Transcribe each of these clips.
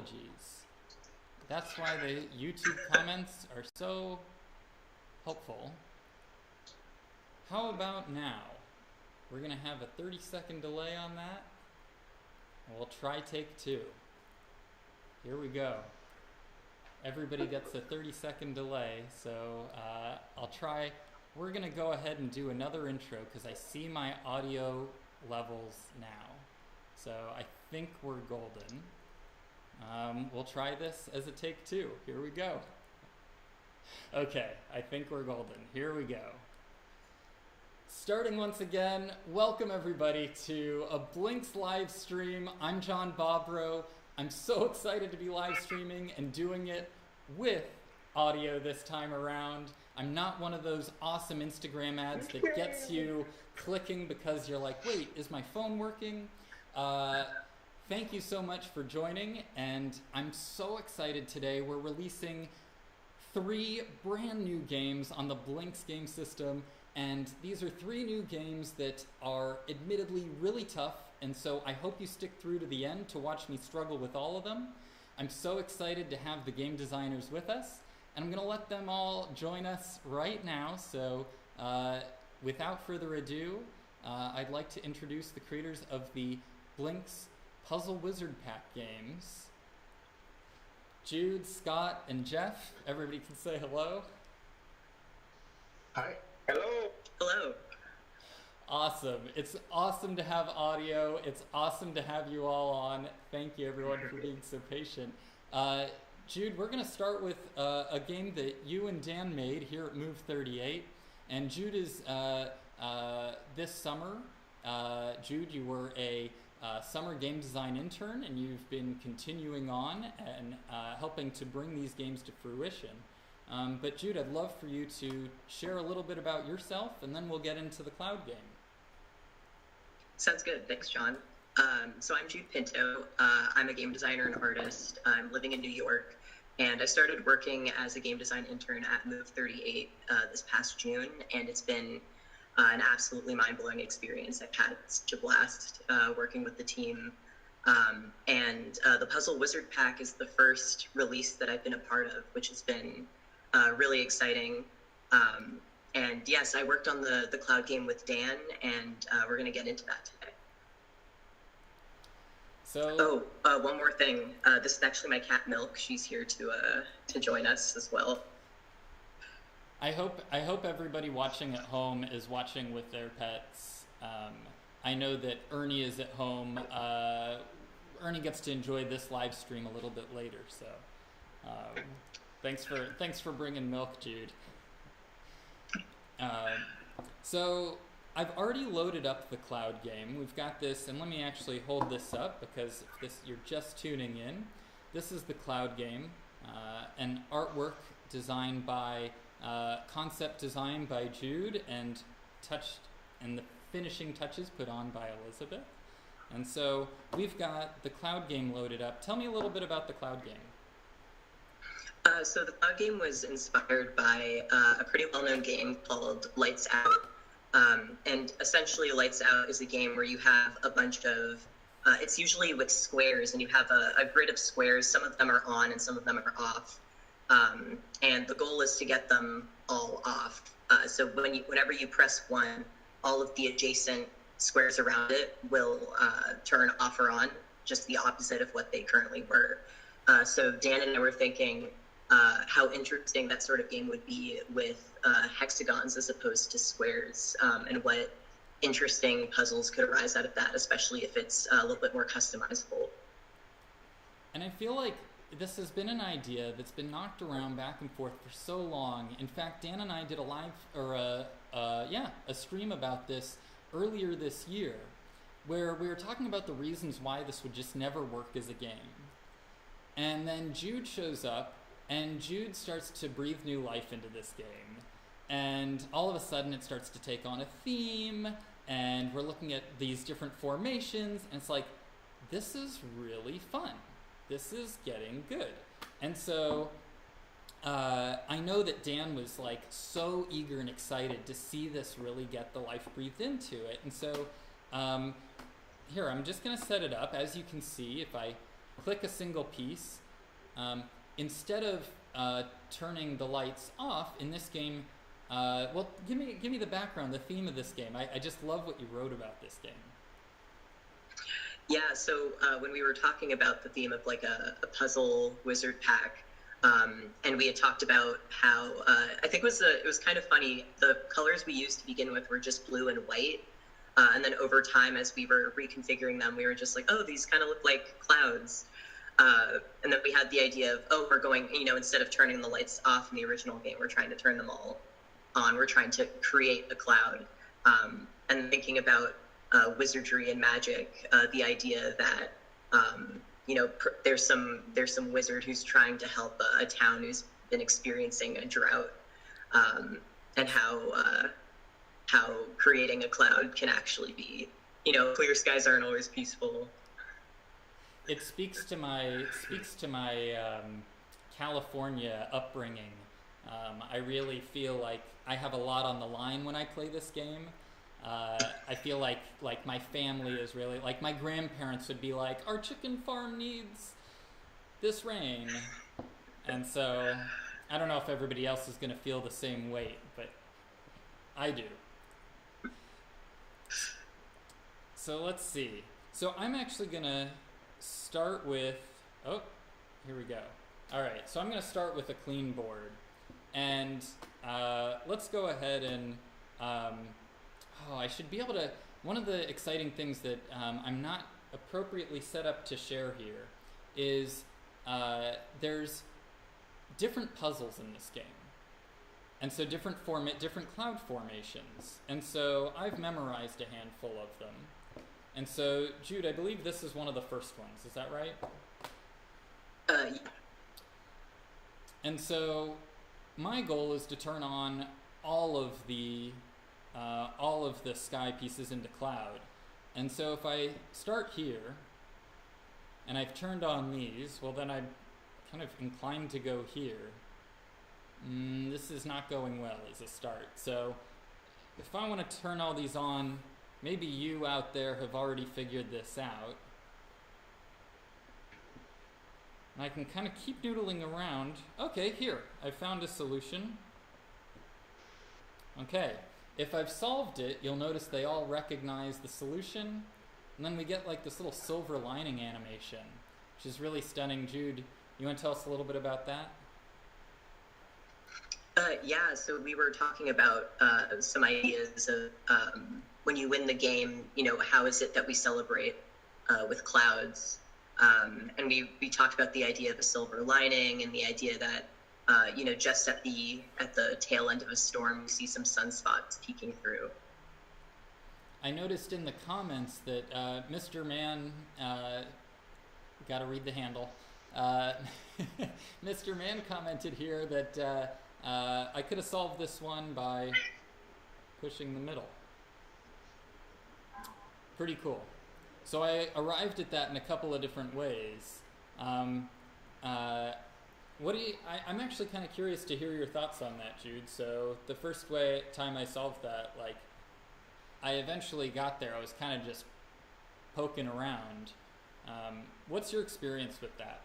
apologies. That's why the YouTube comments are so helpful. How about now? We're going to have a 30-second delay on that. We'll try take 2. Here we go. Everybody gets a 30-second delay, so I'll try. We're going to go ahead and do another intro because I see my audio levels now. So I think we're golden. We'll try this as a take 2. Here we go. Okay, I think we're golden. Here we go. Starting once again, welcome everybody to a Blinks live stream. I'm John Bobrow. I'm so excited to be live streaming and doing it with audio this time around. I'm not one of those awesome Instagram ads that gets you clicking because you're like, wait, is my phone working? Thank you so much for joining, and I'm so excited today. We're releasing 3 brand new games on the Blinks game system. And these are 3 new games that are admittedly really tough, and so I hope you stick through to the end to watch me struggle with all of them. I'm so excited to have the game designers with us, and I'm going to let them all join us right now. So without further ado, I'd like to introduce the creators of the Blinks Puzzle Wizard Pack games. Jude, Scott, and Jeff, everybody can say hello. Hi. Hello. Hello. Awesome. It's awesome to have audio. It's awesome to have you all on. Thank you, everyone, for being so patient. Jude, we're going to start with a game that you and Dan made here at Move 38. And Jude is this summer. Jude, you were a summer game design intern, and you've been continuing on and helping to bring these games to fruition. But Jude, I'd love for you to share a little bit about yourself, and then we'll get into the cloud game. Sounds good. Thanks, John. So I'm Jude Pinto. I'm a game designer and artist. I'm living in New York, and I started working as a game design intern at Move 38 this past June, and it's been an absolutely mind-blowing experience. I've had such a blast working with the team. And the Puzzle Wizard Pack is the first release that I've been a part of, which has been really exciting. And yes, I worked on the cloud game with Dan, and we're going to get into that today. So, one more thing. This is actually my cat Milk. She's here to join us as well. I hope everybody watching at home is watching with their pets. I know that Ernie is at home. Ernie gets to enjoy this live stream a little bit later, so thanks for bringing Milk, Jude. So I've already loaded up the cloud game. We've got this, and let me actually hold this up because if you're just tuning in. This is the cloud game, an artwork designed by concept design by Jude and the finishing touches put on by Elizabeth. And so we've got the cloud game loaded up. Tell me a little bit about the cloud game. So the cloud game was inspired by a pretty well-known game called Lights Out. And essentially Lights Out is a game where you have a bunch of, it's usually with squares, and you have a grid of squares. Some of them are on and some of them are off. And the goal is to get them all off. So whenever you press 1, all of the adjacent squares around it will turn off or on, just the opposite of what they currently were. So Dan and I were thinking how interesting that sort of game would be with hexagons as opposed to squares, and what interesting puzzles could arise out of that, especially if it's a little bit more customizable. And I feel like this has been an idea that's been knocked around back and forth for so long. In fact, Dan and I did a stream about this earlier this year, where we were talking about the reasons why this would just never work as a game. And then Jude shows up, and Jude starts to breathe new life into this game. And all of a sudden it starts to take on a theme, and we're looking at these different formations, and it's like, this is really fun. This is getting good. And so I know that Dan was like so eager and excited to see this really get the life breathed into it. And so here, I'm just going to set it up. As you can see, if I click a single piece. Instead of turning the lights off in this game, well, give me the background, the theme of this game. I just love what you wrote about this game. Yeah, so when we were talking about the theme of like a puzzle wizard pack, and we had talked about how I think it was kind of funny. The colors we used to begin with were just blue and white, and then over time, as we were reconfiguring them, we were just like, oh, these kind of look like clouds. And then we had the idea of, oh, we're going, instead of turning the lights off in the original game, we're trying to turn them all on. We're trying to create a cloud, and thinking about wizardry and magic, the idea that there's some wizard who's trying to help a town who's been experiencing a drought, and how creating a cloud can actually be, clear skies aren't always peaceful. It speaks to my California upbringing. I really feel like I have a lot on the line when I play this game. I feel like my family is really, like, my grandparents would be like, our chicken farm needs this rain. And so I don't know if everybody else is going to feel the same weight, but I do. So let's see. So I'm actually going to start with, oh, here we go. All right, so I'm going to start with a clean board. And let's go ahead and, I should be able to, one of the exciting things that I'm not appropriately set up to share here is there's different puzzles in this game. And so different cloud formations. And so I've memorized a handful of them. And so, Jude, I believe this is one of the first ones. Is that right? Yeah. And so my goal is to turn on all of the sky pieces into cloud. And so if I start here, and I've turned on these, well, then I'm kind of inclined to go here. This is not going well as a start. So if I want to turn all these on, maybe you out there have already figured this out. And I can kind of keep noodling around. Okay, here, I found a solution. Okay, if I've solved it, you'll notice they all recognize the solution. And then we get like this little silver lining animation, which is really stunning. Jude, you want to tell us a little bit about that? Yeah, so we were talking about some ideas of when you win the game, how is it that we celebrate with clouds? And we talked about the idea of a silver lining and the idea that, just at the tail end of a storm, we see some sunspots peeking through. I noticed in the comments that Mr. Man, gotta read the handle, Mr. Man commented here that I could have solved this one by pushing the middle. Pretty cool. So I arrived at that in a couple of different ways. I'm actually kind of curious to hear your thoughts on that, Jude. So the first time I solved that, like, I eventually got there. I was kind of just poking around. What's your experience with that?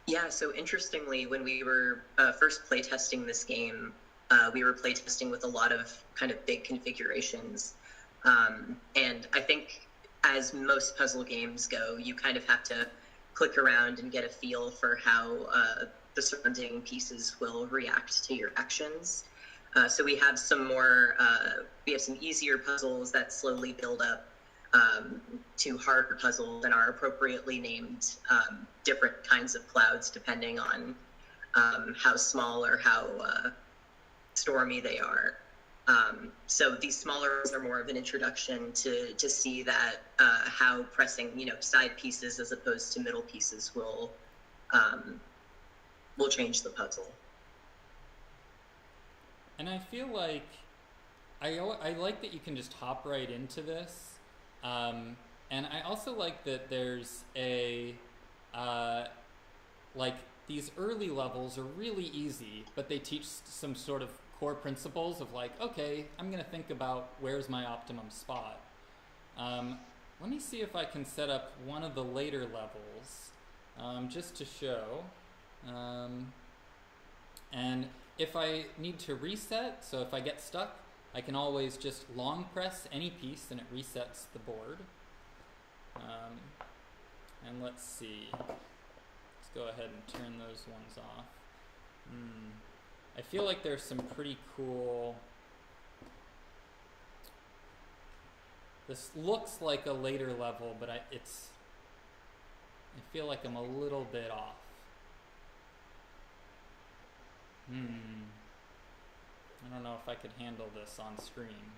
Yeah, so interestingly, when we were first playtesting this game, we were playtesting with a lot of kind of big configurations. And I think as most puzzle games go, you kind of have to click around and get a feel for how the surrounding pieces will react to your actions. So we have some easier puzzles that slowly build up to harder puzzles and are appropriately named different kinds of clouds depending on how small or how stormy they are. So these smaller ones are more of an introduction to see that how pressing side pieces as opposed to middle pieces will change the puzzle. And I feel like I like that you can just hop right into this. And I also like that there's these early levels are really easy, but they teach some sort of core principles of like, okay, I'm going to think about where's my optimum spot. let me see if I can set up one of the later levels, just to show. And if I need to reset, so if I get stuck, I can always just long press any piece and it resets the board. And let's see. Let's go ahead and turn those ones off. I feel like there's some pretty cool... This looks like a later level, but I feel like I'm a little bit off. I don't know if I could handle this on screen.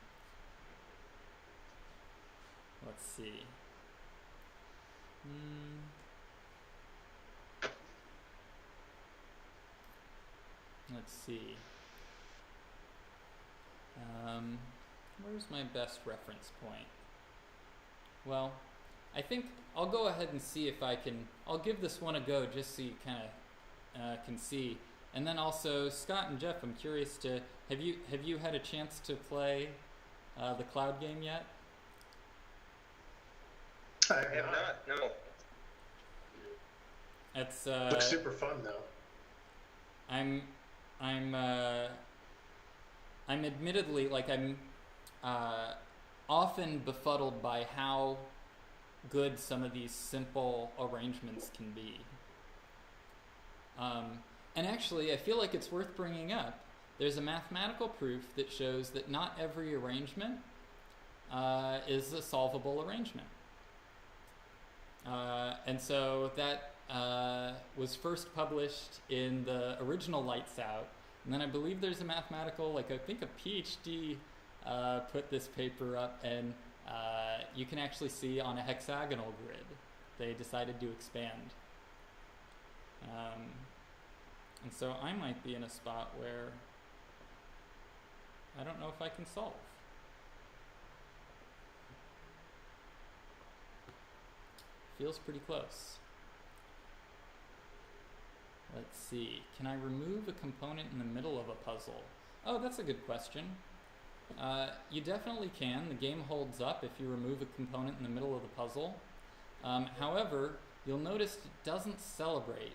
Let's see. Let's see. Where's my best reference point? Well, I think I'll go ahead and see if I can. I'll give this one a go just so you kind of can see. And then also, Scott and Jeff, I'm curious to have you had a chance to play the cloud game yet? I have not. No. It's looks super fun though. I'm admittedly, like, I'm often befuddled by how good some of these simple arrangements can be. And actually, I feel like it's worth bringing up. There's a mathematical proof that shows that not every arrangement is a solvable arrangement. And so that was first published in the original Lights Out. And then I believe there's a mathematical, like I think a PhD put this paper up, and you can actually see on a hexagonal grid they decided to expand. And so I might be in a spot where I don't know if I can solve. Feels pretty close. Let's see. Can I remove a component in the middle of a puzzle? Oh, that's a good question. You definitely can. The game holds up if you remove a component in the middle of the puzzle. However, you'll notice it doesn't celebrate.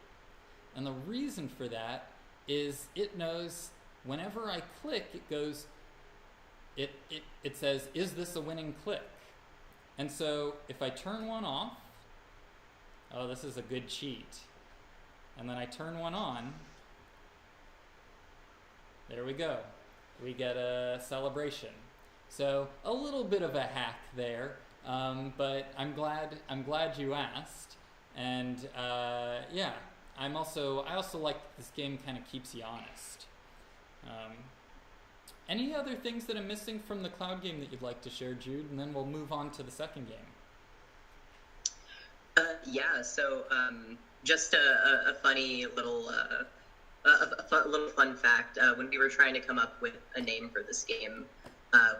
And the reason for that is it knows whenever I click, it goes, it says, is this a winning click? And so if I turn one off, oh, this is a good cheat. And then I turn one on, there we go. We get a celebration. So a little bit of a hack there, but I'm glad you asked. And yeah, I also like that this game kind of keeps you honest. Any other things that I'm missing from the cloud game that you'd like to share, Jude? And then we'll move on to the second game. Yeah, so just a funny little little fun fact. When we were trying to come up with a name for this game,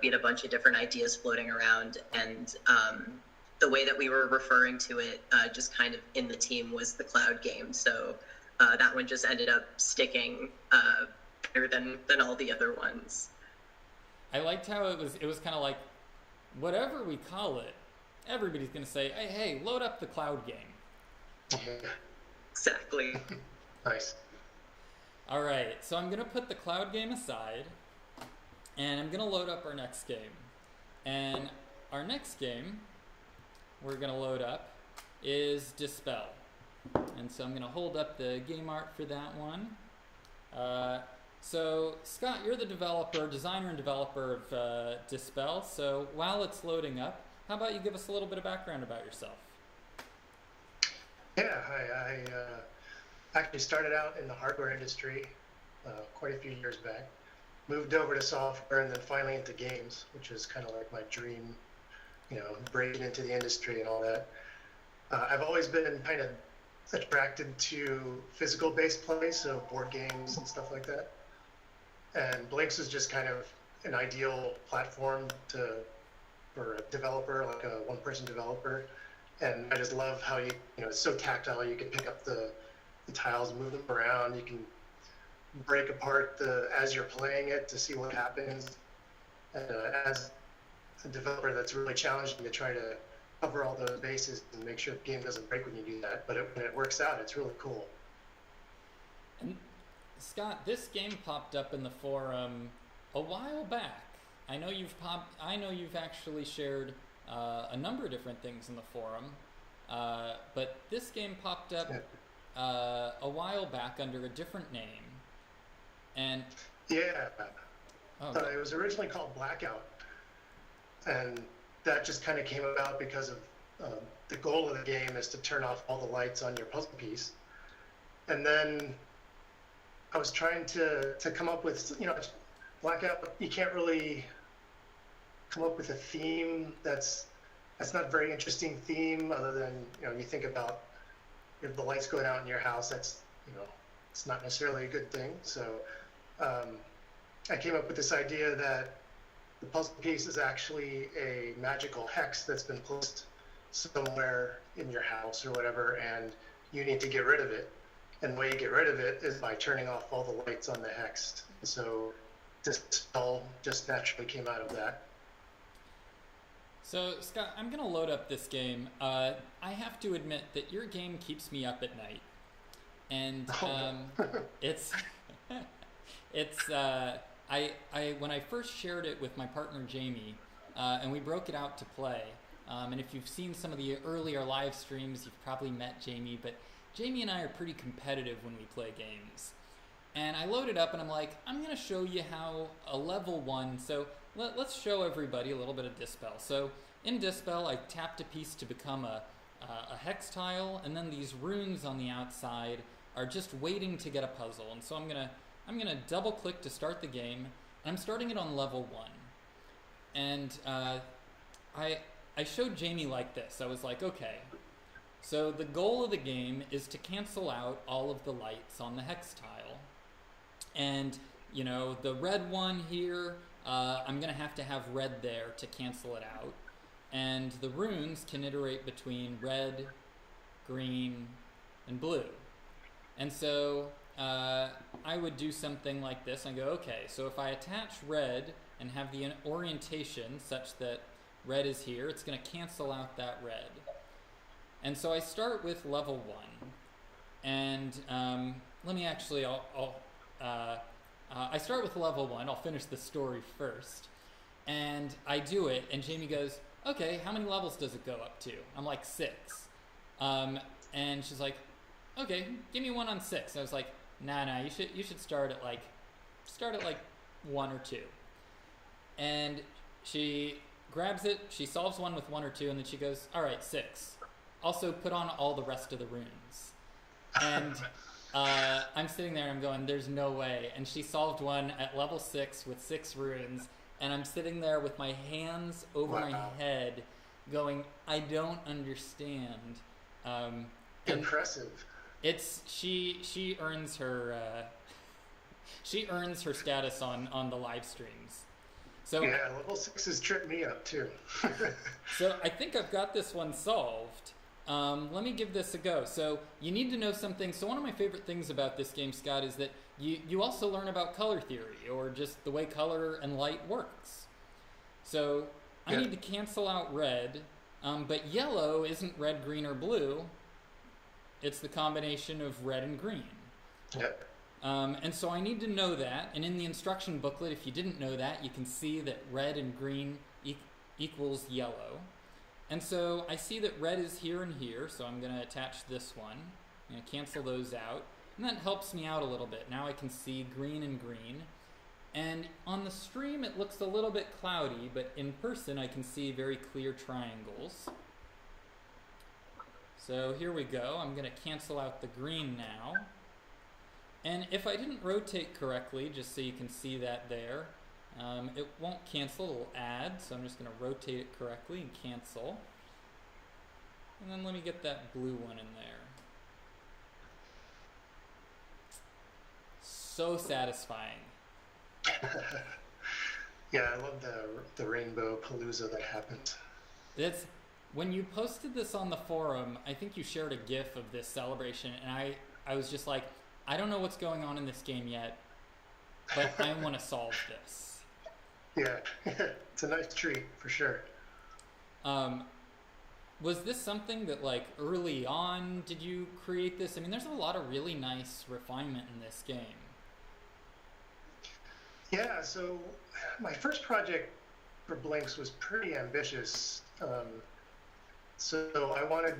we had a bunch of different ideas floating around, and the way that we were referring to it, just kind of in the team, was the cloud game. So that one just ended up sticking better than all the other ones. I liked how it was kind of like, whatever we call it, everybody's going to say, hey, load up the cloud game. Exactly. Nice. All right, so I'm going to put the cloud game aside, and I'm going to load up our next game. And our next game we're going to load up is Dispel. And so I'm going to hold up the game art for that one. So Scott, you're the designer and developer of Dispel. So while it's loading up, how about you give us a little bit of background about yourself? Yeah, hi. I actually started out in the hardware industry quite a few years back. Moved over to software and then finally into games, which is kind of like my dream, breaking into the industry and all that. I've always been kind of attracted to physical-based play, so board games and stuff like that. And Blinks is just kind of an ideal platform for a developer, like a one-person developer. And I just love how it's so tactile. You can pick up the tiles, move them around. You can break apart as you're playing it to see what happens. And as a developer, that's really challenging to try to cover all those bases and make sure the game doesn't break when you do that. But when it works out, it's really cool. And Scott, this game popped up in the forum a while back. I know you've actually shared a number of different things in the forum, but this game popped up a while back under a different name. And yeah, it was originally called Blackout, and that just kind of came about because of the goal of the game is to turn off all the lights on your puzzle piece. And then I was trying to come up with, Blackout, you can't really come up with a theme that's not a very interesting theme, other than, you think about if the lights going out in your house, that's, it's not necessarily a good thing. So I came up with this idea that the puzzle piece is actually a magical hex that's been placed somewhere in your house or whatever, and you need to get rid of it. And the way you get rid of it is by turning off all the lights on the hex. So this all just naturally came out of that. So, Scott, I'm going to load up this game. I have to admit that your game keeps me up at night. And it's when I first shared it with my partner Jamie, and we broke it out to play, and if you've seen some of the earlier live streams, you've probably met Jamie, but Jamie and I are pretty competitive when we play games. And I loaded up and I'm like, I'm going to show you how a level 1, so let's show everybody a little bit of Dispel. So in Dispel, I tapped a piece to become a hex tile, and then these runes on the outside are just waiting to get a puzzle. And so I'm gonna double click to start the game. I'm starting it on level 1. And I showed Jamie like this. I was like, okay, so the goal of the game is to cancel out all of the lights on the hex tile. And, the red one here, I'm going to have red there to cancel it out. And the runes can iterate between red, green, and blue. And so I would do something like this and go, okay, so if I attach red and have the orientation such that red is here, it's going to cancel out that red. And so I start with level 1. And let me actually, I start with level 1. I'll finish the story first. And I do it, and Jamie goes, okay, how many levels does it go up to? I'm like, 6. And she's like, okay, give me 1 on 6. I was like, nah, you should start at like 1 or 2. And she grabs it, she solves one with 1 or 2, and then she goes, all right, 6. Also put on all the rest of the runes. And I'm sitting there and I'm going, there's no way. And she solved one at level 6 with 6 runes, and I'm sitting there with my hands over my head going, I don't understand. Impressive. It's she earns her status on the live streams. So yeah, level 6's tripped me up too. So I think I've got this one solved. Let me give this a go. So you need to know something. So one of my favorite things about this game, Scott, is that you also learn about color theory, or just the way color and light works. So I need to cancel out red, but yellow isn't red, green, or blue. It's the combination of red and green. Yep. And so I need to know that. And in the instruction booklet, if you didn't know that, you can see that red and green equals yellow. And so I see that red is here and here, so I'm going to attach this one. I'm going to cancel those out. And that helps me out a little bit. Now I can see green and green. And on the stream, it looks a little bit cloudy, but in person, I can see very clear triangles. So here we go. I'm going to cancel out the green now. And if I didn't rotate correctly, just so you can see that there, it won't cancel, it'll add. So I'm just going to rotate it correctly and cancel. And then let me get that blue one in there. So satisfying. Yeah, I love the rainbow palooza that happens. That's when you posted this on the forum. I think you shared a GIF of this celebration, and I was just like, I don't know what's going on in this game yet, but I want to solve this. Yeah, it's a nice treat for sure. Was this something that, like, early on did you create this? I mean, there's a lot of really nice refinement in this game. Yeah, so my first project for Blinks was pretty ambitious. So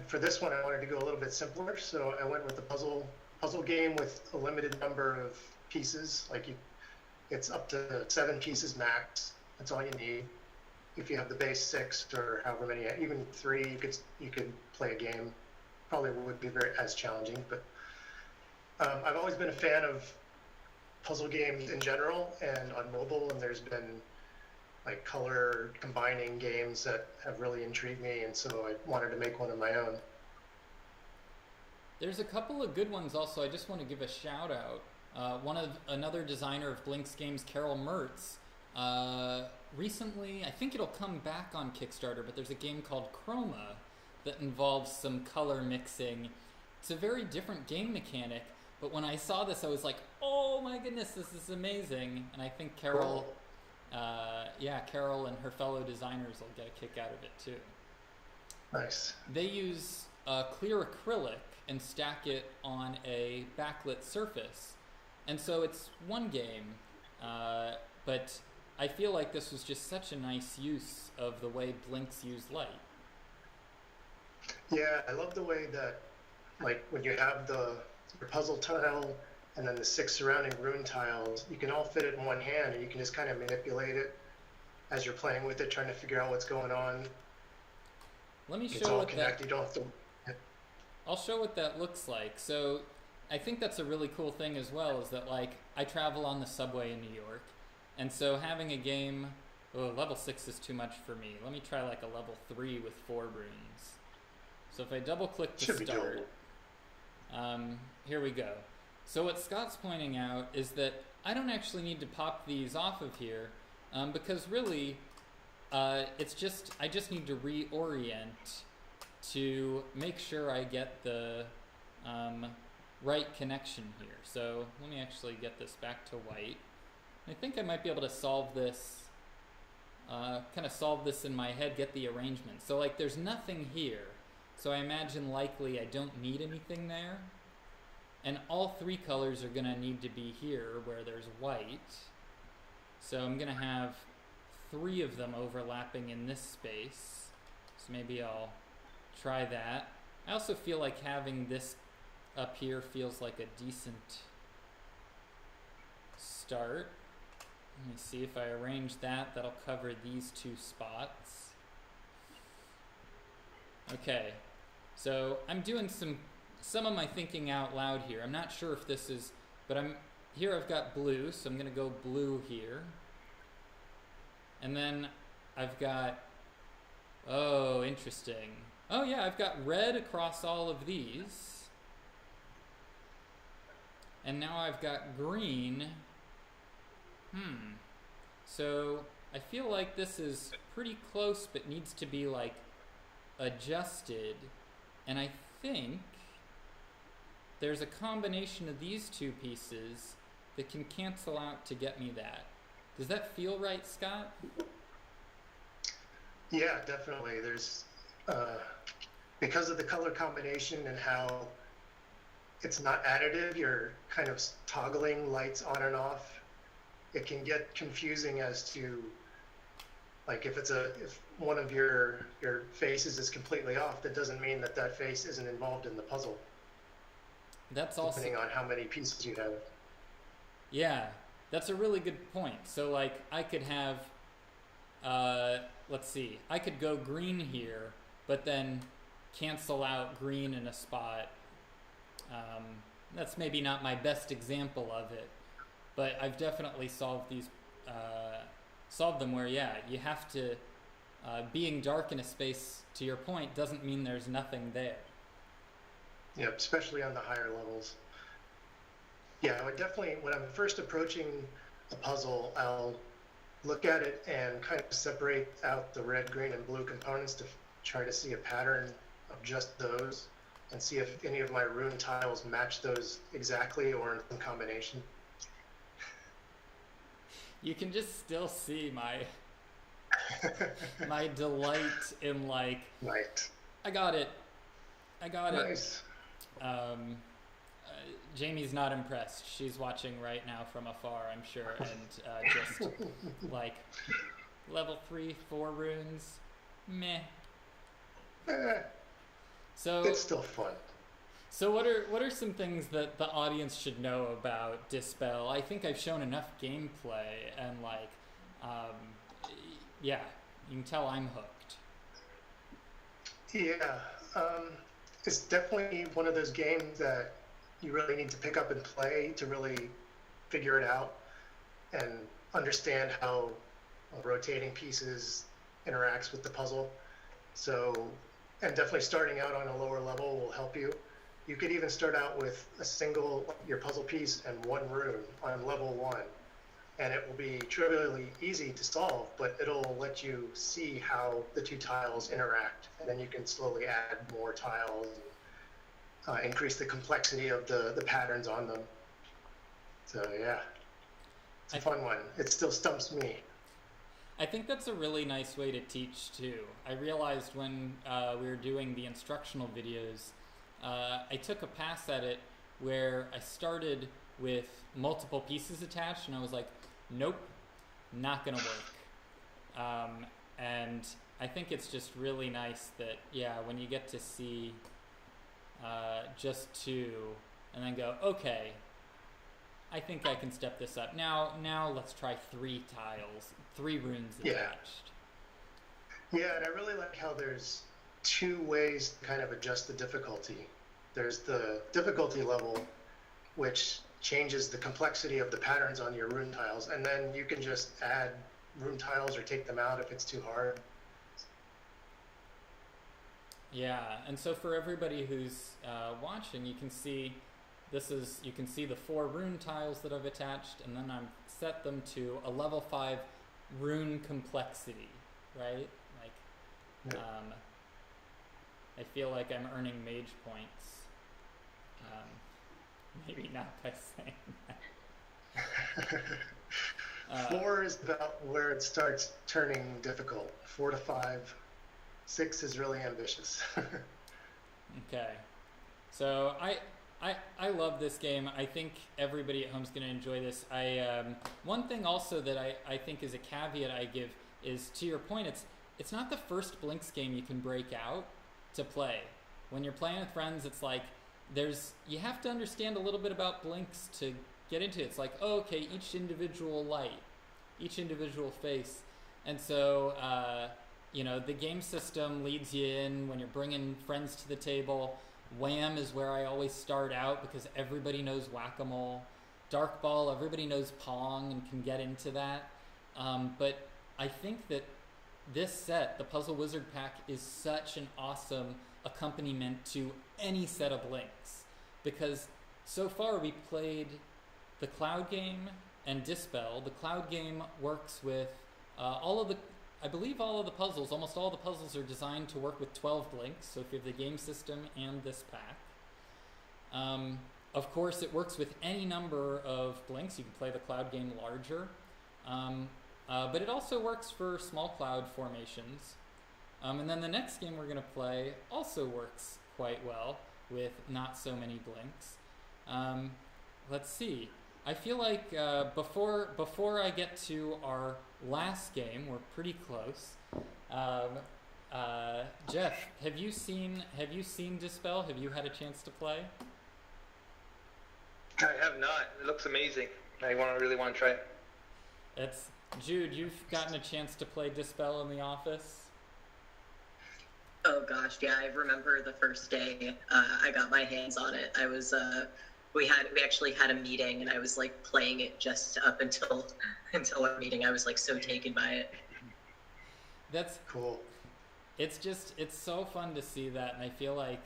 for this one, I wanted to go a little bit simpler. So I went with a puzzle game with a limited number of pieces. It's up to 7 pieces max. That's all you need. If you have the base 6 or however many, even 3, you could play a game. Probably would be as challenging, but I've always been a fan of puzzle games in general and on mobile, and there's been like color combining games that have really intrigued me, and so I wanted to make one of my own. There's a couple of good ones also. I just want to give a shout out. Another designer of Blinks games, Carol Mertz, recently, I think it'll come back on Kickstarter, but there's a game called Chroma that involves some color mixing. It's a very different game mechanic, but when I saw this, I was like, oh my goodness, this is amazing. And I think Carol, Carol and her fellow designers will get a kick out of it too. Nice. They use clear acrylic and stack it on a backlit surface. And so it's one game, but I feel like this was just such a nice use of the way Blinks use light. Yeah, I love the way that, like, when you have your puzzle tile and then the 6 surrounding rune tiles, you can all fit it in one hand, and you can just kind of manipulate it as you're playing with it, trying to figure out what's going on. Let me it's show all what connected. that. You don't have to. I'll show what that looks like. So, I think that's a really cool thing as well. Is that, like, I travel on the subway in New York, and so having a game. Oh, level 6 is too much for me. Let me try like a level 3 with 4 runes. So if I double click to start, here we go. So what Scott's pointing out is that I don't actually need to pop these off of here, because really, I just need to reorient to make sure I get the right connection here. So let me actually get this back to white. I think I might be able to solve this, kind of solve this in my head, get the arrangement. So like there's nothing here. So I imagine likely I don't need anything there. And all 3 colors are gonna need to be here where there's white. So I'm gonna have 3 of them overlapping in this space. So maybe I'll try that. I also feel like having this up here feels like a decent start. Let me see if I arrange that, that'll cover these 2 spots. Okay, so I'm doing some of my thinking out loud here. I'm not sure if this is, but here I've got blue, so I'm gonna go blue here. And then I've got, oh, interesting. Oh yeah, I've got red across all of these. And now I've got green. So I feel like this is pretty close, but needs to be like adjusted. And I think there's a combination of these 2 pieces that can cancel out to get me that. Does that feel right, Scott? Yeah, definitely. There's because of the color combination and how it's not additive, you're kind of toggling lights on and off. It can get confusing as to, like, if one of your faces is completely off, that doesn't mean that face isn't involved in the puzzle. That's also depending on how many pieces you have. Yeah, that's a really good point. So like I could have, let's see, I could go green here, but then cancel out green in a spot. That's maybe not my best example of it, but I've definitely solved these, solved them where, yeah, you have to, being dark in a space, to your point, doesn't mean there's nothing there. Yeah, especially on the higher levels. Yeah, I would definitely, when I'm first approaching a puzzle, I'll look at it and kind of separate out the red, green, and blue components to try to see a pattern of just those and see if any of my rune tiles match those exactly or in some combination. You can just still see my my delight in, like, right. I got it. Nice. Jamie's not impressed. She's watching right now from afar, I'm sure, and just like level 3, 4 runes, meh. So It's still fun. So what are some things that the audience should know about Dispel? I think I've shown enough gameplay, and like, yeah, you can tell I'm hooked. Yeah, it's definitely one of those games that you really need to pick up and play to really figure it out and understand how rotating pieces interacts with the puzzle. So, and definitely starting out on a lower level will help you. You could even start out with your puzzle piece and one rune on level 1, and it will be trivially easy to solve, but it'll let you see how the 2 tiles interact, and then you can slowly add more tiles and increase the complexity of the patterns on them. So yeah, it's a fun one. It still stumps me. I think that's a really nice way to teach too. I realized when we were doing the instructional videos, I took a pass at it where I started with multiple pieces attached, and I was like, nope, not gonna work. And I think it's just really nice that, yeah, when you get to see just 2 and then go, okay, I think I can step this up. Now let's try 3 tiles, 3 runes attached. Yeah, and I really like how there's 2 ways to kind of adjust the difficulty. There's the difficulty level, which changes the complexity of the patterns on your rune tiles, and then you can just add rune tiles or take them out if it's too hard. Yeah, and so for everybody who's watching, you can see you can see the 4 rune tiles that I've attached, and then I've set them to a level 5 rune complexity, right? Like, Yeah. I feel like I'm earning mage points. Maybe not by saying that. 4 is about where it starts turning difficult. 4 to 5. 6 is really ambitious. Okay, so I love this game. I think everybody at home is going to enjoy this. One thing also that I think is a caveat I give is, to your point, it's not the first Blinks game you can break out to play. When you're playing with friends, it's like you have to understand a little bit about Blinks to get into it. It's like, oh, okay, each individual light, each individual face, and so the game system leads you in when you're bringing friends to the table. Wham is where I always start out because everybody knows Whack-A-Mole. Dark Ball, everybody knows Pong and can get into that. But I think that this set, the Puzzle Wizard Pack, is such an awesome accompaniment to any set of Blinks, because so far we played the Cloud game and Dispel. The Cloud game works with I believe all of the puzzles, almost all the puzzles are designed to work with 12 Blinks, so if you have the game system and this pack. Of course, it works with any number of Blinks. You can play the Cloud game larger, but it also works for small cloud formations. And then the next game we're going to play also works quite well with not so many Blinks. Let's see. I feel like before I get to our last game, we're pretty close. Jeff, have you seen Dispel? Have you had a chance to play? I have not. It looks amazing. I really want to try it. Jude, you've gotten a chance to play Dispel in the office? Oh gosh, yeah, I remember the first day I got my hands on it. I was we actually had a meeting, and I was like playing it just up until our meeting. I was like so taken by it. That's cool. It's so fun to see that, and I feel like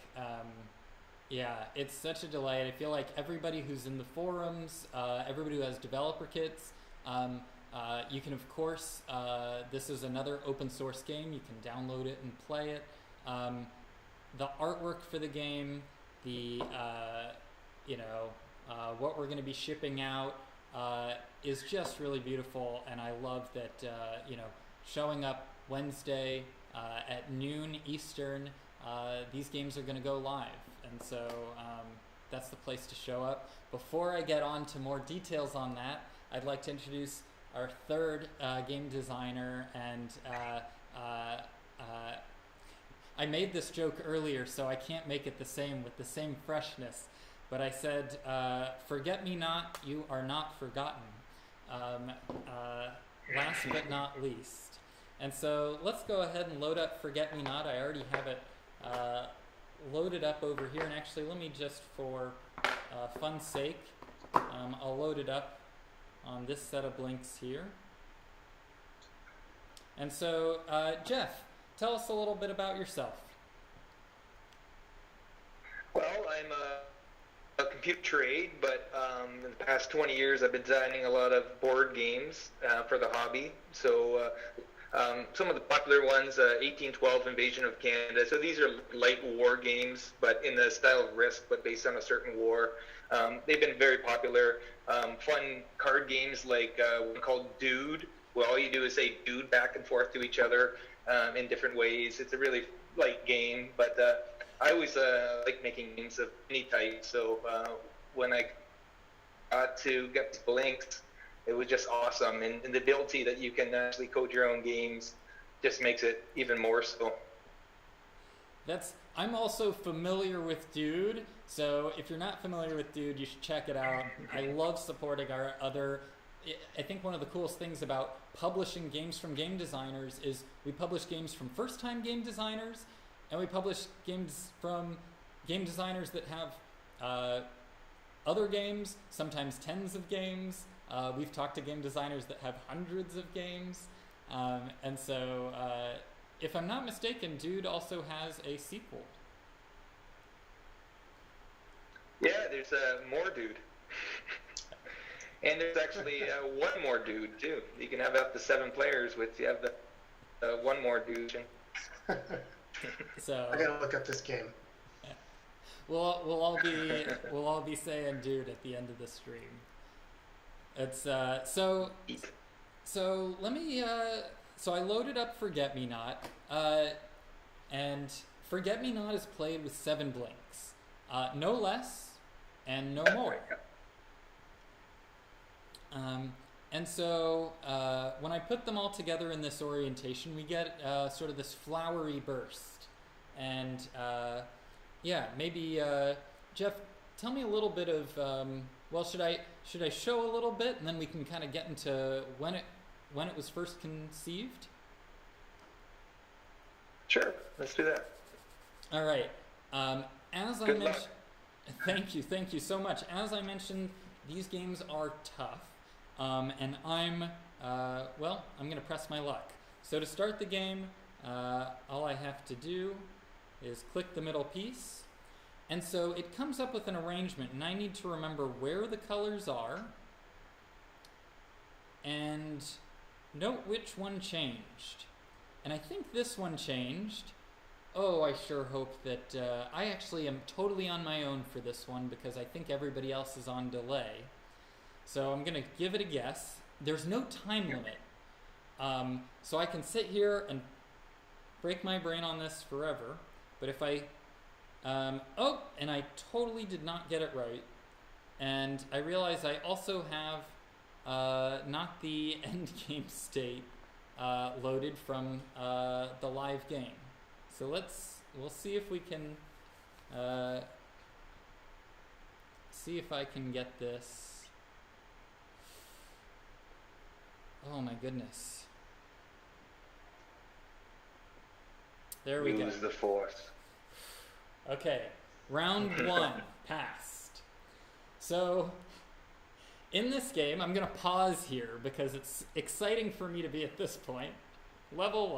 yeah, it's such a delight. I feel like everybody who's in the forums, everybody who has developer kits, you can, of course, this is another open source game. You can download it and play it. The artwork for the game, what we're going to be shipping out is just really beautiful, and I love that, showing up Wednesday at noon Eastern, these games are going to go live. And so that's the place to show up. Before I get on to more details on that, I'd like to introduce our third game designer. And I made this joke earlier, so I can't make it the same with the same freshness. But I said, forget me not, you are not forgotten. Last but not least. And so let's go ahead and load up Forget Me Not. I already have it loaded up over here. And actually, let me just, for fun's sake, I'll load it up on this set of blinks here. And so, Jeff, tell us a little bit about yourself. Well, I'm a computer trade, but in the past 20 years I've been designing a lot of board games for the hobby. So some of the popular ones, 1812 Invasion of Canada. So these are light war games, but in the style of Risk, but based on a certain war. They've been very popular. Fun card games like one called Dude, where all you do is say dude back and forth to each other in different ways. It's a really light game, but I always like making games of any type. So when I got to get Blinks, it was just awesome. And the ability that you can actually code your own games just makes it even more so. I'm also familiar with Dude, so if you're not familiar with Dude, you should check it out. I love supporting our other... I think one of the coolest things about publishing games from game designers is we publish games from first-time game designers, and we publish games from game designers that have other games, sometimes tens of games. We've talked to game designers that have hundreds of games. And so, if I'm not mistaken, Dude also has a sequel. Yeah, there's more Dude. And there's actually one more Dude, too. You can have up to 7 players with, you have the one more Dude. So I gotta look up this game. Yeah. We'll all be saying Dude at the end of the stream. It's so let me so I loaded up Forget Me Not, and Forget Me Not is played with 7 blinks, no less and no more. And so when I put them all together in this orientation, we get sort of this flowery burst. And yeah, maybe Jeff, tell me a little bit of well, should I show a little bit, and then we can kind of get into when it was first conceived? Sure, let's do that. All right. As I mentioned, thank you so much. As I mentioned, these games are tough, and I'm going to press my luck. So to start the game, all I have to do is click the middle piece. And so it comes up with an arrangement, and I need to remember where the colors are and note which one changed. And I think this one changed. Oh, I sure hope that I actually am totally on my own for this one because I think everybody else is on delay. So I'm going to give it a guess. There's no time limit. So I can sit here and break my brain on this forever. But if I... and I totally did not get it right. And I realize I also have not the end game state loaded from the live game. So we'll see if we can see if I can get this. Oh my goodness. There we go. Use the force. Okay, round 1 passed. So, in this game, I'm going to pause here because it's exciting for me to be at this point. Level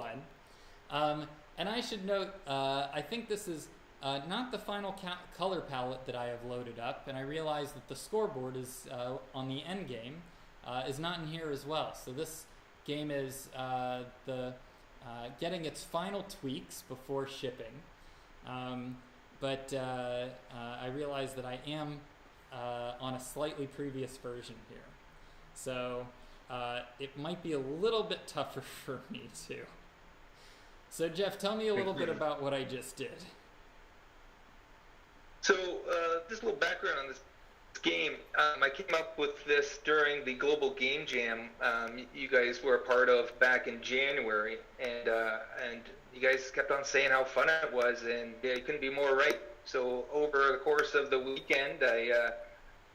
1. And I should note, I think this is not the final color palette that I have loaded up, and I realize that the scoreboard is on the end game, is not in here as well. So this game is getting its final tweaks before shipping. But I realize that I am on a slightly previous version here. So it might be a little bit tougher for me too. So Jeff, tell me a little bit about what I just did. So this little background on this game, I came up with this during the Global Game Jam you guys were a part of back in January, and you guys kept on saying how fun it was, and you couldn't be more right. So over the course of the weekend, I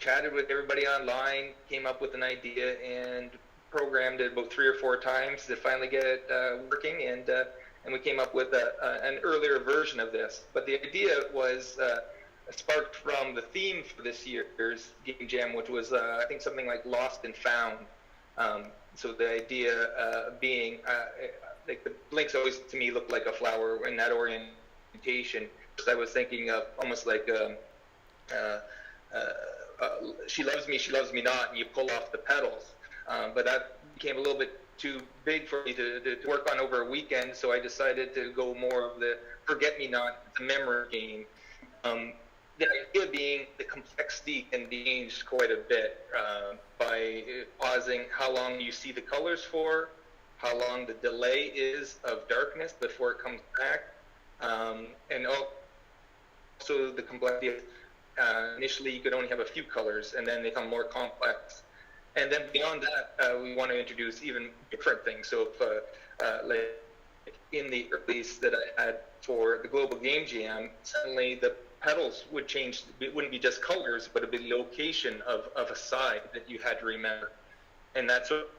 chatted with everybody online, came up with an idea, and programmed it about 3 or 4 times to finally get it working, and we came up with an earlier version of this. But the idea was sparked from the theme for this year's Game Jam, which was I think something like Lost and Found. So the idea being, like the Blinks always to me looked like a flower in that orientation. So I was thinking of almost like she loves me not, and you pull off the petals. But that became a little bit too big for me to work on over a weekend, so I decided to go more of the forget-me-not, the memory game. The idea being the complexity can be changed quite a bit by pausing how long you see the colors for, how long the delay is of darkness before it comes back, and also the complexity of initially you could only have a few colors, and then they become more complex. And then beyond that, we want to introduce even different things. So if, like in the release that I had for the Global Game Jam, suddenly the petals would change. It wouldn't be just colors, but it'd be the location of a side that you had to remember. And that's what,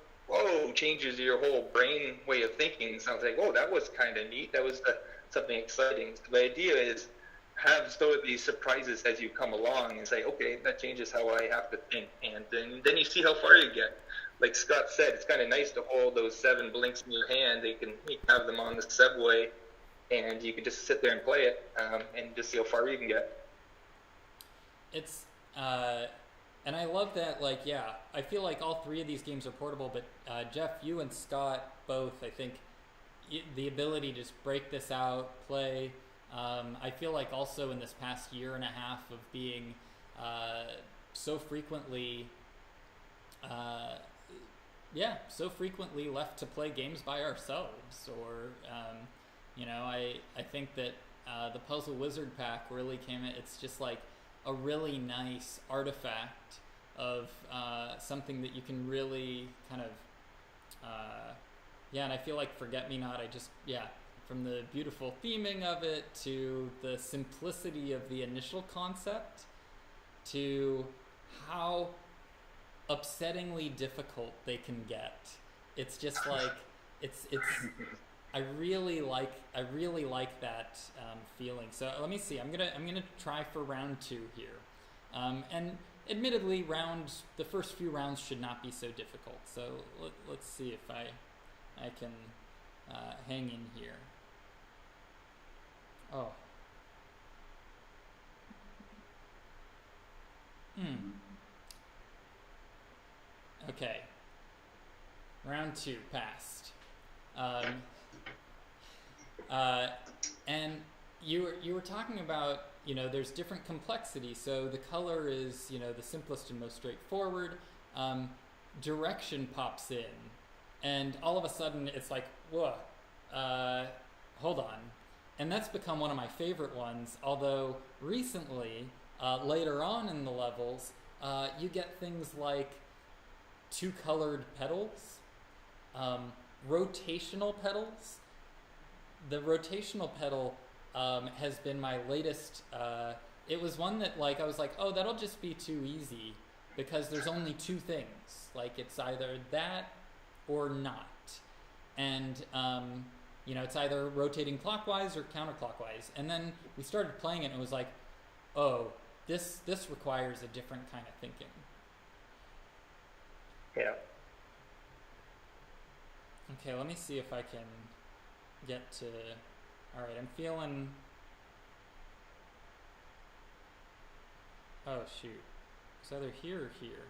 changes your whole brain way of thinking. It sounds like, that was kind of neat. That was something exciting. So the idea is have sort of these surprises as you come along and say, okay, that changes how I have to think. And then you see how far you get. Like Scott said, it's kind of nice to hold those 7 blinks in your hand. You can have them on the subway, and you can just sit there and play it and just see how far you can get. It's, and I love that, like, yeah, I feel like all 3 of these games are portable, but Jeff, you and Scott both, I think, the ability to just break this out, play. I feel like also in this past year and a half of being so frequently left to play games by ourselves, or I think that the Puzzle Wizard pack really came in. It's just like a really nice artifact of something that you can really kind of and I feel like Forget Me Not, from the beautiful theming of it to the simplicity of the initial concept to how upsettingly difficult they can get. It's just like it's I really like that feeling. So let me see. I'm gonna try for round 2 here, and admittedly, the first few rounds should not be so difficult. So let's see if I can hang in here. Okay. Round 2 passed. And you were talking about, there's different complexity. So the color is, the simplest and most straightforward. Direction pops in, and all of a sudden it's like, whoa, hold on. And that's become one of my favorite ones, although recently, later on in the levels, you get things like 2-colored petals, rotational petals. The rotational petal has been my latest. It was one that I was like, that'll just be too easy because there's only 2 things. Like it's either that or not. And it's either rotating clockwise or counterclockwise. And then we started playing it and it was like, this requires a different kind of thinking. Yeah. Okay, let me see if I can get to... All right, I'm feeling... Oh, shoot. It's either here or here.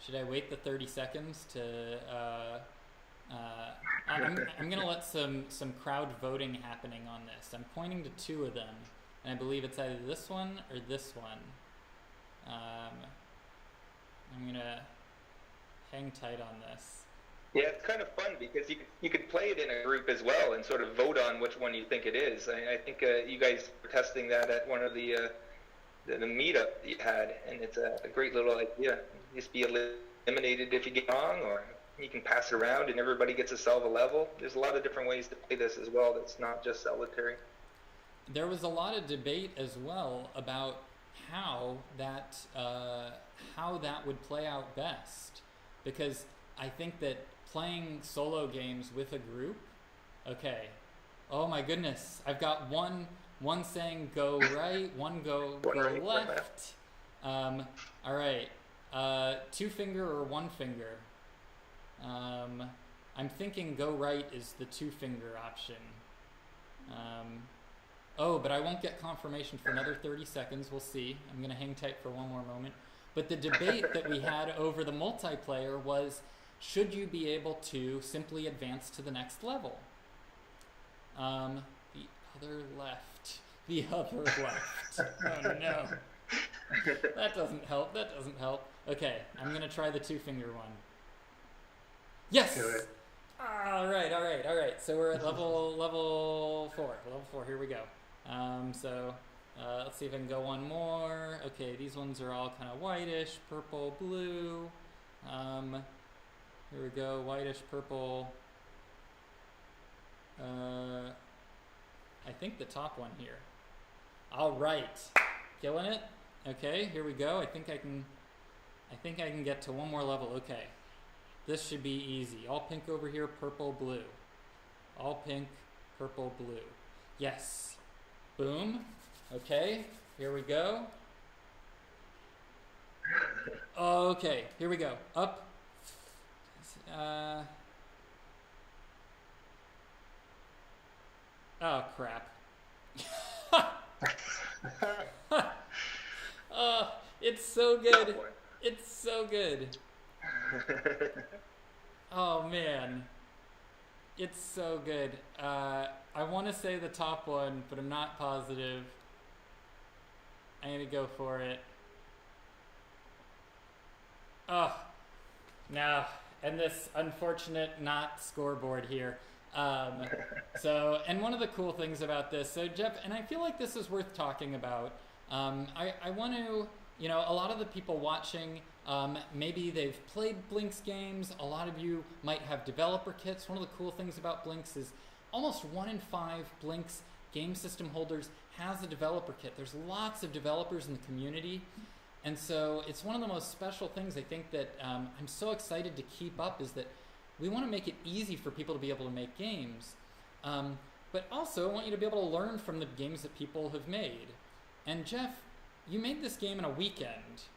Should I wait the 30 seconds to... I'm going to let some crowd voting happening on this. I'm pointing to 2 of them, and I believe it's either this one or this one. I'm going to hang tight on this. Yeah, it's kind of fun because you could play it in a group as well and sort of vote on which one you think it is. I think you guys were testing that at one of the meetup that you had, and it's a great little idea. Just be eliminated if you get wrong, or you can pass it around and everybody gets to solve a level. There's a lot of different ways to play this as well. That's not just solitary. There was a lot of debate as well about how that would play out best, because I think that playing solo games with a group, okay, oh my goodness, I've got one saying go right, one go left. All right, two finger or one finger. I'm thinking go right is the two finger option. Oh, but I won't get confirmation for another 30 seconds. We'll see. I'm going to hang tight for one more moment. But the debate that we had over the multiplayer was, should you be able to simply advance to the next level? The other left. The other left. Oh, no. That doesn't help. That doesn't help. Okay, I'm going to try the two-finger one. Yes! Do it. All right. So we're at level 4. Level 4, here we go. Let's see if I can go one more. Okay, these ones are all kind of whitish, purple, blue. Here we go, whitish, purple. I think the top one here. All right, killing it. Okay, here we go. I think I can get to one more level. Okay, this should be easy. All pink over here, purple, blue. All pink, purple, blue. Yes. Boom. Okay, here we go. Okay, here we go. Up. Oh, crap. Oh, it's so good. It's so good. Oh, man. It's so good. I want to say the top one, but I'm not positive. I'm going to go for it. Oh, no. And this unfortunate not scoreboard here. And one of the cool things about this, so Jeff, and I feel like this is worth talking about. I want to, a lot of the people watching, maybe they've played Blinks games. A lot of you might have developer kits. One of the cool things about Blinks is almost 1 in 5 Blinks game system holders has a developer kit. There's lots of developers in the community. And so it's one of the most special things I think that I'm so excited to keep up, is that we want to make it easy for people to be able to make games. But also I want you to be able to learn from the games that people have made. And Jeff, you made this game in a weekend.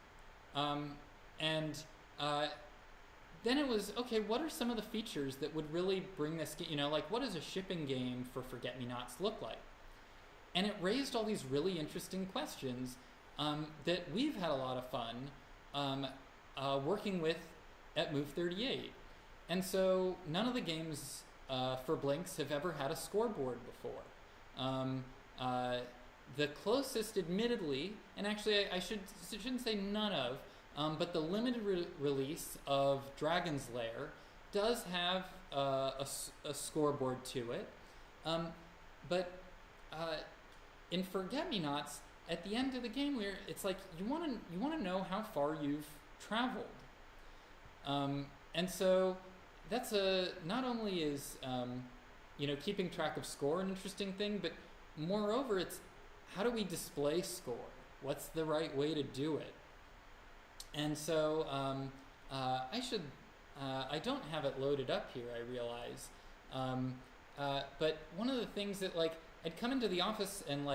Then it was, okay, what are some of the features that would really bring this game, like what does a shipping game for Forget-Me-Nots look like? And it raised all these really interesting questions that we've had a lot of fun working with at Move 38. And so none of the games for Blinks have ever had a scoreboard before. The closest, admittedly, and actually I shouldn't say none of, but the limited release of Dragon's Lair does have a scoreboard to it. But in Forget-Me-Nots, at the end of the game, it's like you want to know how far you've traveled. And so that's not only is keeping track of score an interesting thing, but moreover, it's how do we display score? What's the right way to do it? And so I don't have it loaded up here, I realize. But one of the things that I'd come into the office and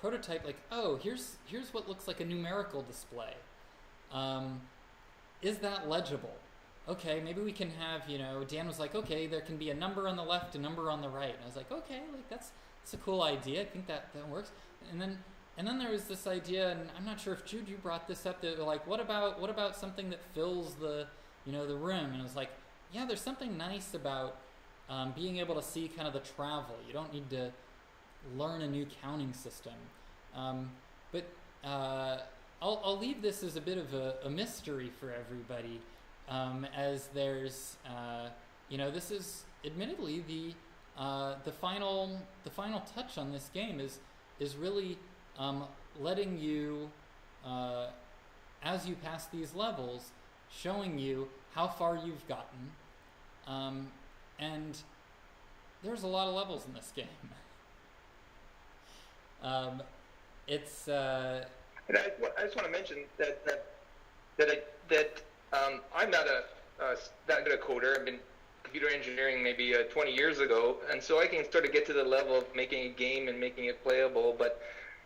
prototype oh, here's what looks like a numerical display. Is that legible? Okay, maybe we can have, Dan was like, okay, there can be a number on the left, a number on the right. And I was like, okay, that's a cool idea. I think that works. And then there was this idea, and I'm not sure if Jude, you brought this up, that what about something that fills the the room? And I was like, yeah, there's something nice about being able to see kind of the travel. You don't need to learn a new counting system. But I'll leave this as a bit of a mystery for everybody. as there's, this is admittedly the final touch on this game is really letting you, as you pass these levels, showing you how far you've gotten, and there's a lot of levels in this game. It's. And I just want to mention that I'm not that good a coder. I've been computer engineering maybe 20 years ago, and so I can sort of get to the level of making a game and making it playable. But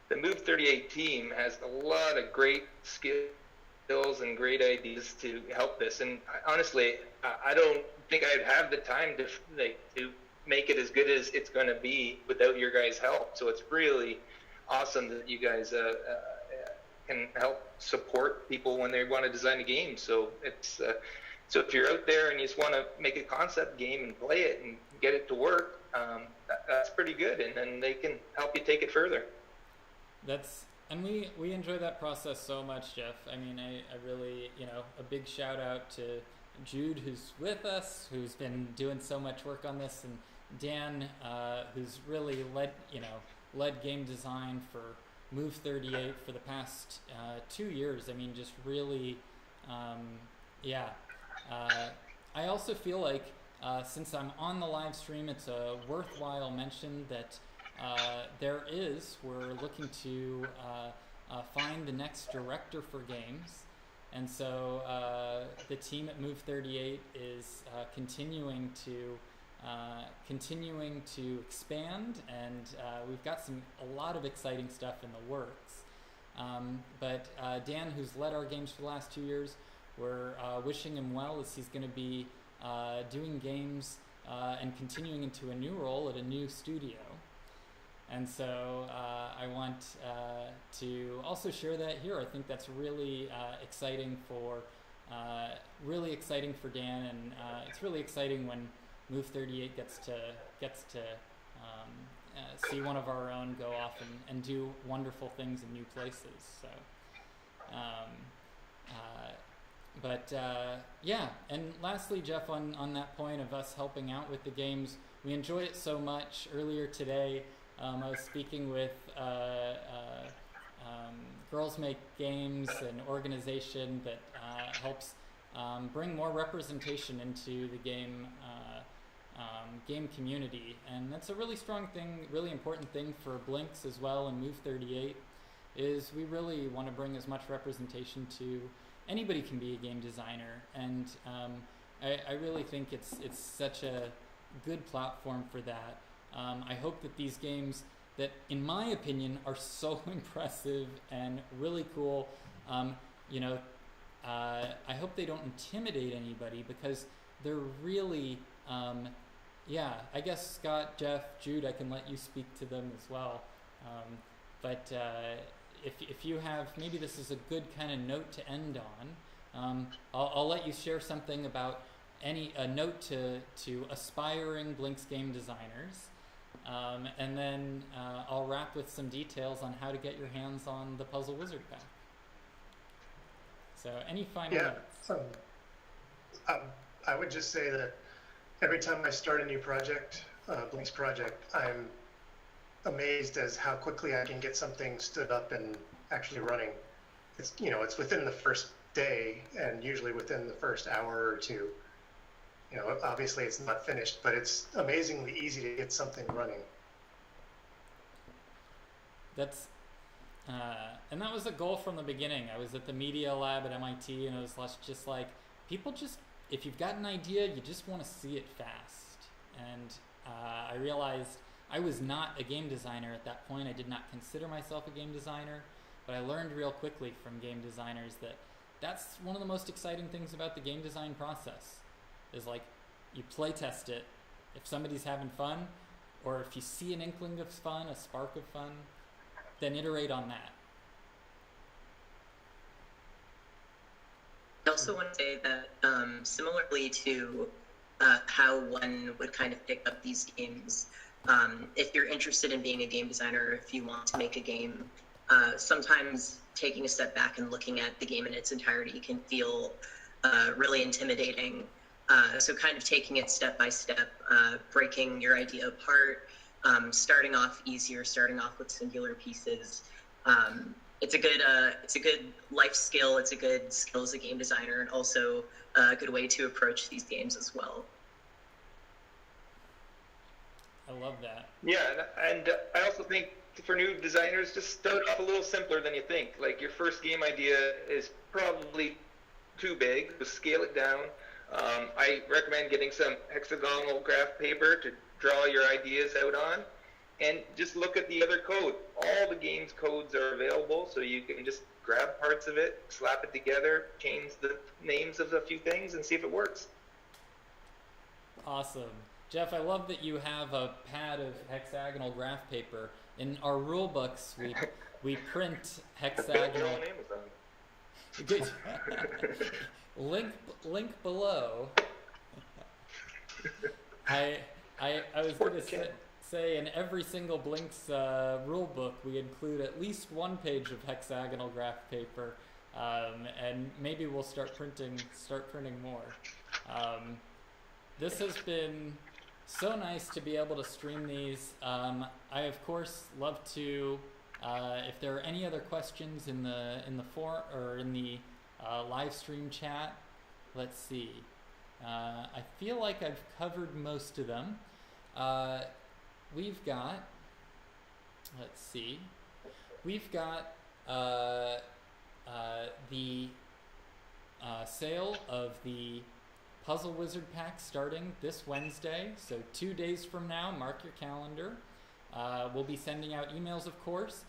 the Move 38 team has a lot of great skills and great ideas to help this. And honestly, I don't think I'd have the time to make it as good as it's going to be without your guys' help. So it's really awesome that you guys can help support people when they want to design a game. So it's so if you're out there and you just want to make a concept game and play it and get it to work, that's pretty good, and then they can help you take it further. And we enjoy that process so much, Jeff. I mean, I really, a big shout out to Jude, who's with us, who's been doing so much work on this, and Dan, who's really led game design for Move 38 for the past 2 years. I mean, just really, I also feel like since I'm on the live stream, it's a worthwhile mention that we're looking to find the next director for games. And so the team at Move 38 is continuing to expand, and we've got a lot of exciting stuff in the works. But Dan, who's led our games for the last 2 years, we're wishing him well as he's going to be doing games and continuing into a new role at a new studio. And so I want to also share that here. I think that's really exciting for Dan, and it's really exciting when Move 38 gets to see one of our own go off and do wonderful things in new places. So, and lastly, Jeff, on that point of us helping out with the games, we enjoy it so much. Earlier today, I was speaking with Girls Make Games, an organization that helps bring more representation into the game community, and that's a really strong thing, really important thing for Blinks as well. And Move 38 is we really want to bring as much representation to anybody can be a game designer, and I really think it's such a good platform for that. I hope that these games that, in my opinion, are so impressive and really cool, I hope they don't intimidate anybody, because they're really, I guess Scott, Jeff, Jude, I can let you speak to them as well. But if you have, maybe this is a good kind of note to end on. I'll let you share something about a note to aspiring Blinks game designers. And then I'll wrap with some details on how to get your hands on the Puzzle Wizard Pack. So any final notes? I would just say that every time I start a new project, Blinks project, I'm amazed as how quickly I can get something stood up and actually running. It's within the first day, and usually within the first hour or two. Obviously it's not finished, but it's amazingly easy to get something running. That's and that was a goal from the beginning. I was at the media lab at MIT, and it was just like, if you've got an idea, you just want to see it fast. And I realized I was not a game designer at that point. I did not consider myself a game designer, but I learned real quickly from game designers that that's one of the most exciting things about the game design process. Is like, you play test it. If somebody's having fun, or if you see an inkling of fun, a spark of fun, then iterate on that. I also want to say that similarly to how one would kind of pick up these games, if you're interested in being a game designer, if you want to make a game, sometimes taking a step back and looking at the game in its entirety can feel really intimidating. So kind of taking it step by step, breaking your idea apart, starting off easier, starting off with singular pieces. It's a good life skill. It's a good skill as a game designer, and also a good way to approach these games as well. I love that. Yeah, and I also think for new designers, just start off a little simpler than you think. Like your first game idea is probably too big, so scale it down. I recommend getting some hexagonal graph paper to draw your ideas out on, and just look at the other code. All the game's codes are available, so you can just grab parts of it, slap it together, change the names of a few things, and see if it works. Awesome. Jeff, I love that you have a pad of hexagonal graph paper. In our rule books, we print hexagonal. Good. Link below. I was going to say in every single Blinks rule book we include at least one page of hexagonal graph paper, and maybe we'll start printing more. This has been so nice to be able to stream these. I of course love to, if there are any other questions in the forum or in the live stream chat. Let's see. I feel like I've covered most of them. We've got. Let's see. We've got the sale of the Puzzle Wizard pack starting this Wednesday, so 2 days from now. Mark your calendar. We'll be sending out emails, of course.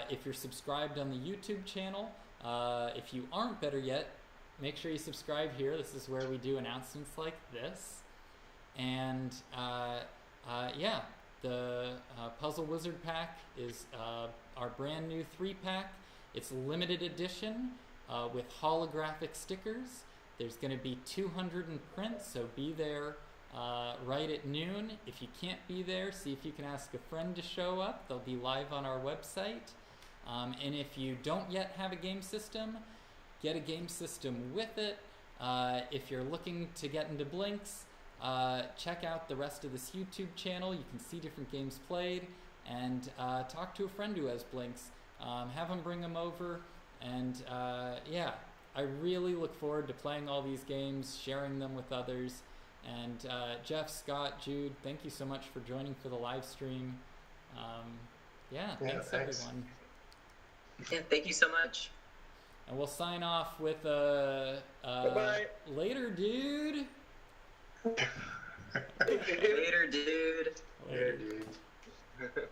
If you're subscribed on the YouTube channel, if you aren't, better yet, make sure you subscribe here. This is where we do announcements like this. And yeah, the Puzzle Wizard pack is our brand new 3-pack. It's limited edition with holographic stickers. There's going to be 200 in print, so be there right at noon. If you can't be there, see if you can ask a friend to show up. They'll be live on our website. And if you don't yet have a game system, get a game system with it. If you're looking to get into Blinks, check out the rest of this YouTube channel. You can see different games played, and talk to a friend who has Blinks. Have them bring them over, and yeah, I really look forward to playing all these games, sharing them with others. And Jeff, Scott, Jude, thank you so much for joining for the live stream. Yeah, thanks everyone. Yeah, thank you so much. And we'll sign off with Bye-bye. Later, dude. Later, dude. Later, dude.